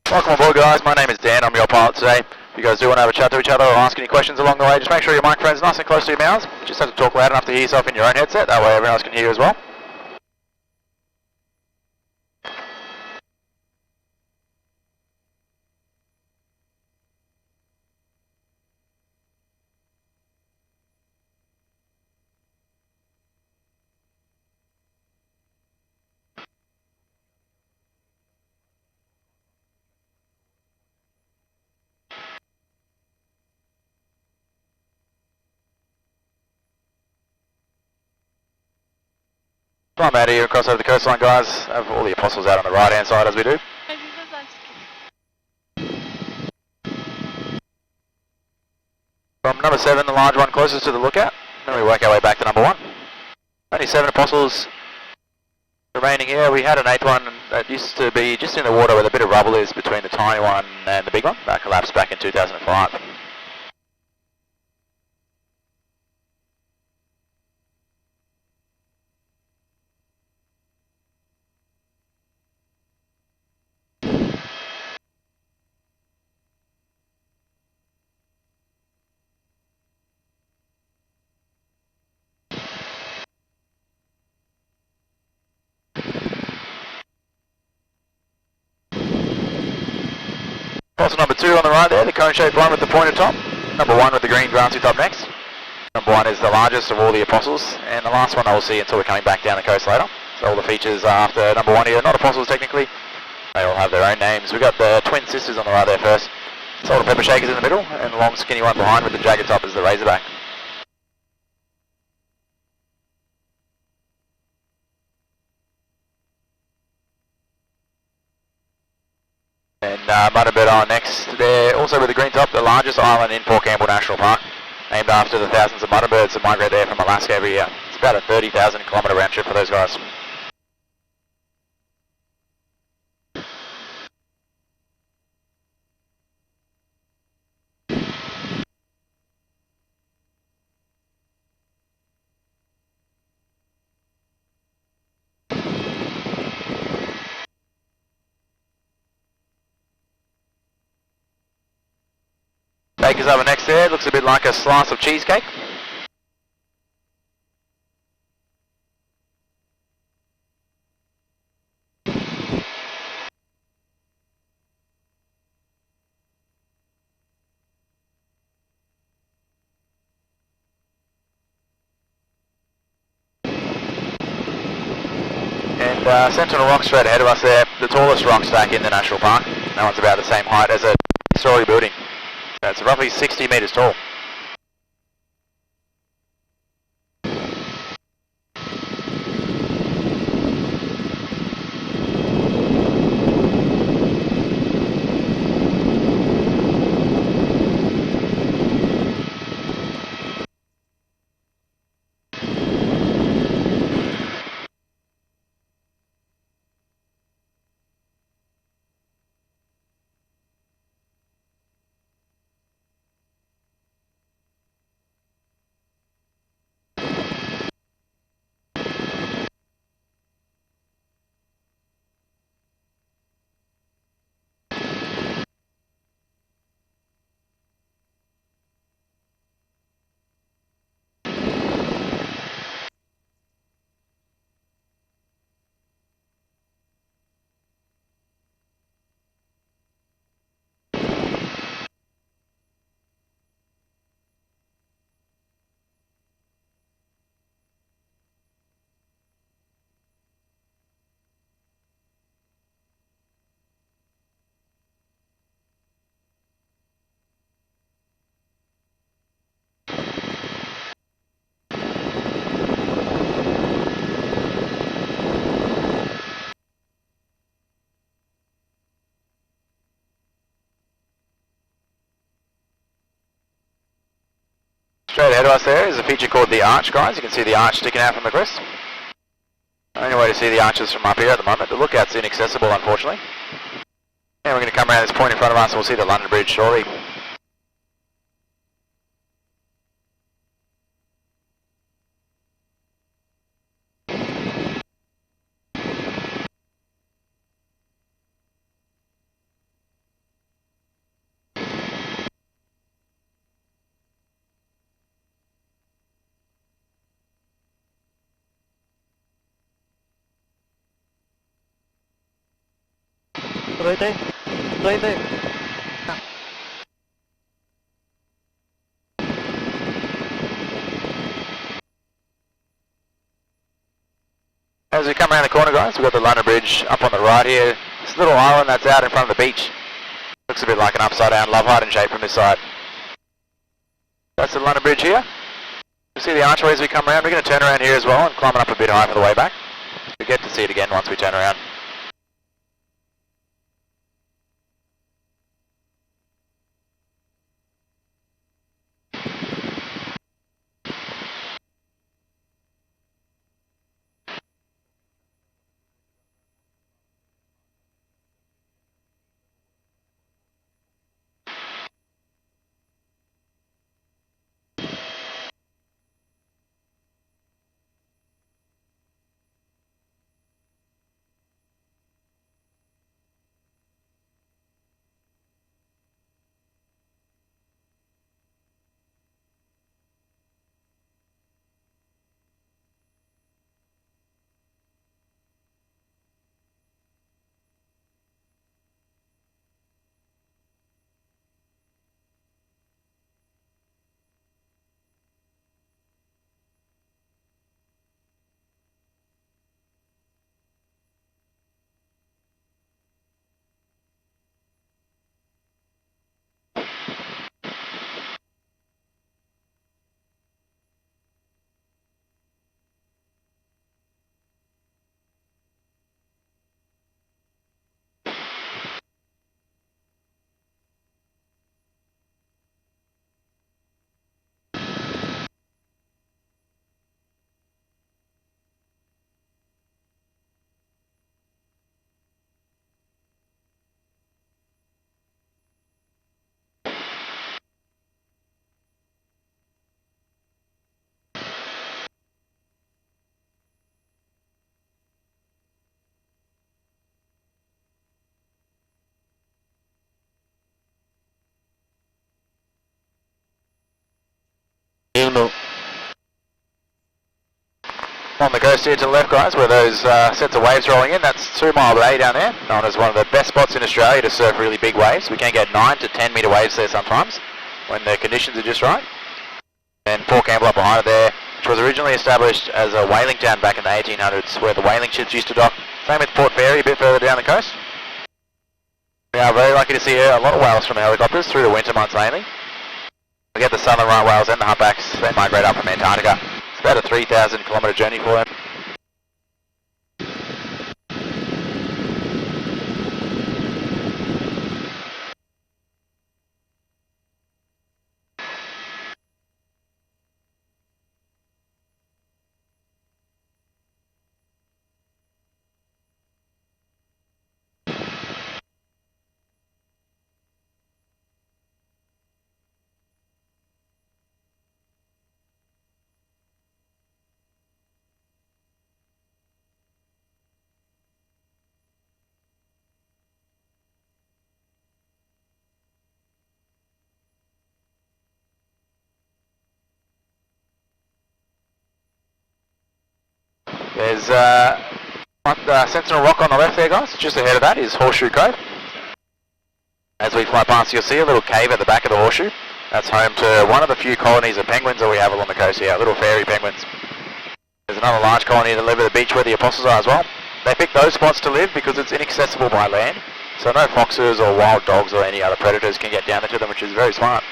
Welcome aboard, guys. My name is Dan. I'm your pilot today. If you guys do want to have a chat to each other or ask any questions along the way, just make sure your microphone's nice and close to your mouths. You just have to talk loud enough to hear yourself in your own headset. That way everyone else can hear you as well. I'm out here across over the coastline, guys. Have all the apostles out on the right hand side as we do. From number 7, the large one closest to the lookout, then we work our way back to number 1. Only 7 apostles remaining here. We had an 8th one that used to be just in the water where the bit of rubble is between the tiny one and the big one. That collapsed back in 2005. Apostle number 2 on the right there, the cone-shaped one with the pointed top. Number 1 with the green grassy top next. Number 1 is the largest of all the apostles, and the last one I will see until we're coming back down the coast later. So all the features are after number 1 here, not apostles technically. They all have their own names. We've got the twin sisters on the right there first. Salt and pepper shakers in the middle, and the long skinny one behind with the jagged top is the razorback. And Mudderbird on next there, also with the green top, the largest island in Port Campbell National Park, named after the thousands of mudderbirds that migrate there from Alaska every year. It's about a 30,000 kilometre round trip for those guys. Cake is over next there, looks a bit like a slice of cheesecake. And Sentinel Rock straight ahead of us there, the tallest rock stack in the national park. That one's about the same height as a story building. So it's roughly 60 metres tall. Straight ahead of us there is a feature called the Arch, guys. You can see the arch sticking out from the crest. Only way to see the arches from up here at the moment. The lookout's inaccessible, unfortunately. And we're going to come around this point in front of us and we'll see the London Bridge shortly. Three two. As we come around the corner, guys, we've got the London Bridge up on the right here. This little island that's out in front of the beach. Looks a bit like an upside down love heart in shape from this side. That's the London Bridge here. You see the archway as we come around. We're going to turn around here as well and climb it up a bit high for the way back. We get to see it again once we turn around. On the coast here to the left, guys, where those sets of waves rolling in, that's 2 Mile Bay down there, known as one of the best spots in Australia to surf really big waves. We can get 9 to 10 metre waves there sometimes, when the conditions are just right. And Port Campbell up behind it there, which was originally established as a whaling town back in the 1800s, where the whaling ships used to dock. Same with Port Fairy, a bit further down the coast. We are very lucky to see a lot of whales from the helicopters through the winter months mainly. We get the southern right whales and the humpbacks, they migrate up from Antarctica. It's about a 3,000 kilometre journey for them. There's Sentinel Rock on the left there, guys. Just ahead of that is Horseshoe Cove. As we fly past, you'll see a little cave at the back of the horseshoe. That's home to one of the few colonies of penguins that we have along the coast here, little fairy penguins. There's another large colony that live at the beach where the opossums are as well. They pick those spots to live because it's inaccessible by land, so no foxes or wild dogs or any other predators can get down there to them, which is very smart.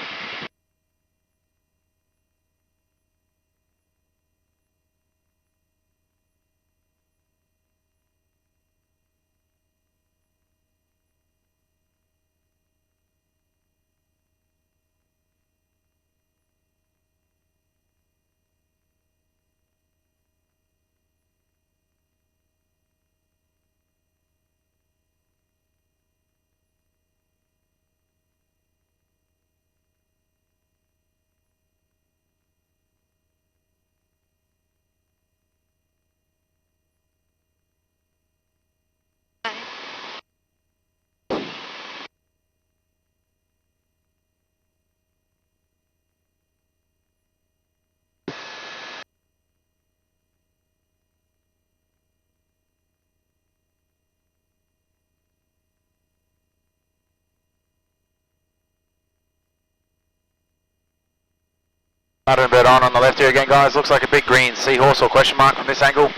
Mudder and Bird on the left here again, guys. Looks like a big green seahorse or question mark from this angle.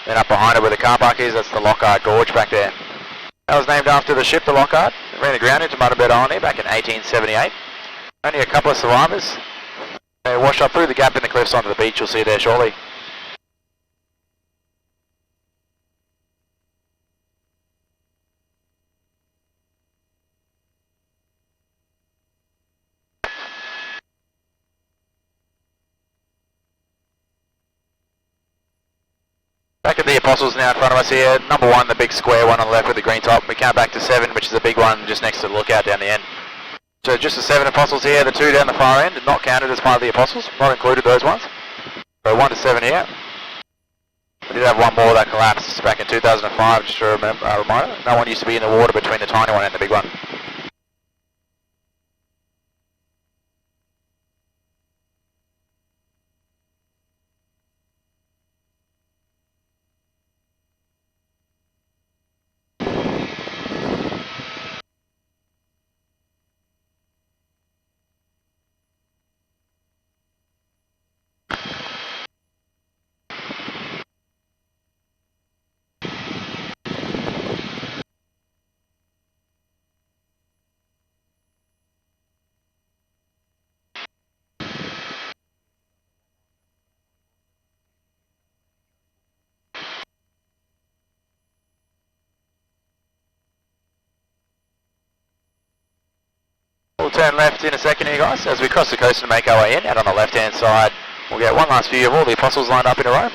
Then up behind it where the car park is, that's the Lockhart Gorge back there. That was named after the ship, the Lockhart. It ran aground into Mudder and Bird on there back in 1878. Only a couple of survivors. They washed up through the gap in the cliffs onto the beach, you'll see there shortly. Back at the Apostles now in front of us here. Number 1, the big square one on the left with the green top. We count back to 7, which is a big one just next to the lookout down the end. So just the 7 Apostles here, the 2 down the far end, not counted as part of the Apostles, not included those ones. So 1 to 7 here. We did have one more that collapsed back in 2005, just to remember, reminder. No one used to be in the water between the tiny one and the big one. We'll turn left in a second here, guys, as we cross the coast and make our way in. Out on the left-hand side, we'll get one last view of all the Apostles lined up in a row.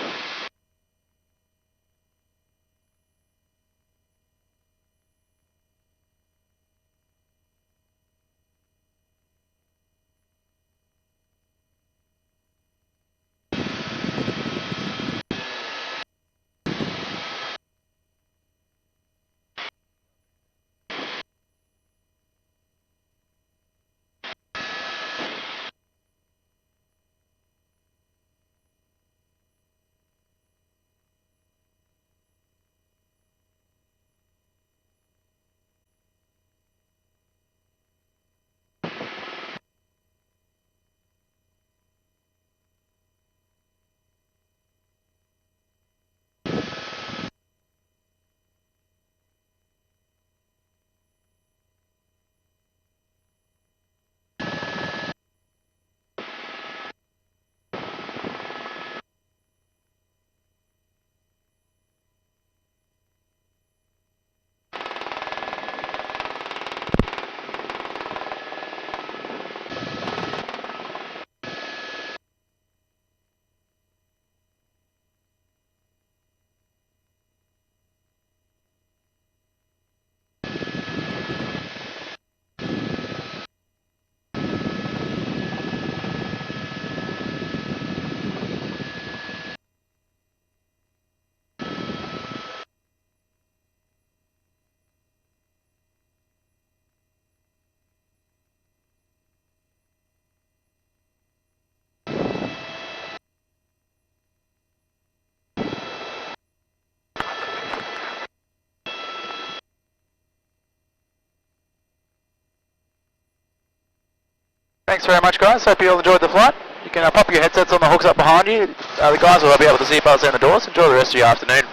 Thanks very much, guys. Hope you all enjoyed the flight. You can pop your headsets on the hooks up behind you. The guys will be able to see if I was in the doors. Enjoy the rest of your afternoon.